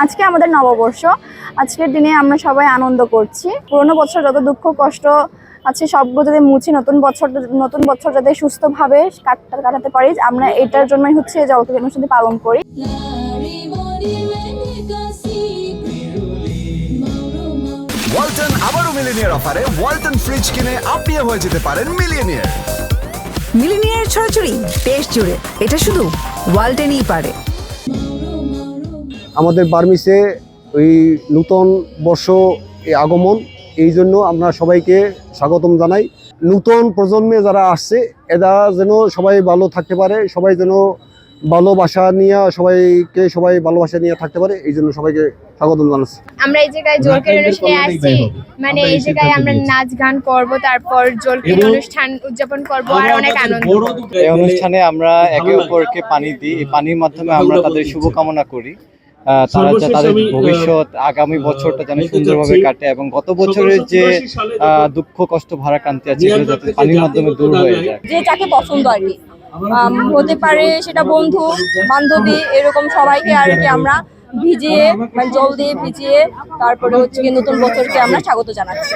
আজকে আমাদের নববর্ষ। আজকের দিনে আমরা সবাই আনন্দ করছি। পুরোনো বছর যত দুঃখ কষ্ট আছে সবগুলো যাতে মুছে নতুন বছর যাতে সুস্থভাবে কাটাতে পারি, আমরা এটার জন্যই হচ্ছে যৌথ অনুষ্ঠানটি পালন করি। ওয়ালটন আবারও মিলিনিয়ার অফারে ওয়ালটন ফ্রিজ কিনে আপনিও হয়ে যেতে পারেন মিলিয়নিয়ার। মিলিনিয়ার ছড়াছড়ি দেশ জুড়ে, এটা শুধু ওয়ালটেনই পারে। আমাদের বার্মিসে ওই নূতন বর্ষ আগমন, এই জন্য আমরা সবাইকে স্বাগতম জানাই। নূতন প্রজন্মে যারা আসছে এরা যেন সবাই ভালো থাকতে পারে, সবাই যেন ভালোবাসা নিয়ে সবাই ভালোবাসা নিয়ে থাকতে পারে, এই জন্য সবাইকে স্বাগতম জানাচ্ছি। আমরা এই জায়গায় জোলকের অনুষ্ঠানে আসছি, মানে এই জায়গায় আমরা নাচ গান করব, তারপর জোলকের অনুষ্ঠান উদযাপন করব আর অনেক আনন্দ করব। এই অনুষ্ঠানে আমরা একে অপরকে পানি দিই, এই পানির মাধ্যমে আমরা তাদের শুভকামনা করি, তারা তাদের ভবিষ্যৎ আগামী বছরটা যেন সুন্দরভাবে কাটে এবং গত বছরের যে দুঃখ কষ্ট ভারাক্রান্তি আছে এগুলো যাতে পানির মাধ্যমে দূর হয়ে যায়। যে যাকে পছন্দ আর কি হতে পারে, সেটা বন্ধু বান্ধবী এরকম সবাইকে আর কি আমরা ভিজিয়ে মানে জল দিয়ে ভিজিয়ে তারপরে হচ্ছে কি নতুন বছরকে আমরা স্বাগত জানাচ্ছি।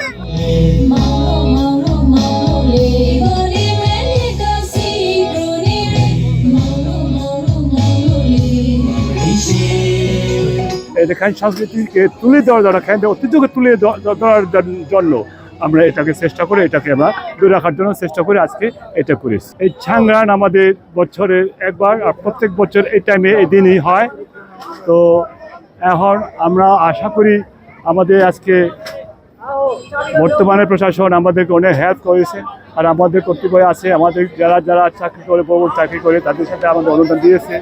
খান সংস্কৃতিকে তুলে দেওয়ার জন্য, খান ঐতিহ্যকে তুলে দেওয়ার জন্য আমরা এটাকে চেষ্টা করে, এটাকে আমরা ধরে রাখার জন্য চেষ্টা করে আজকে এটা করেছি। এই ছাংরান আমাদের বছরের একবার, আর প্রত্যেক বছর এই টাইমে এই দিনই হয়। তো এখন আমরা আশা করি আমাদের আজকে বর্তমানে প্রশাসন আমাদেরকে অনেক হেল্প করেছে, আর আমাদের কর্তৃপক্ষ আছে, আমাদের যারা চাকরি করে, বড় চাকরি করে তাদের সাথে আমাদের অনুদান দিয়েছে।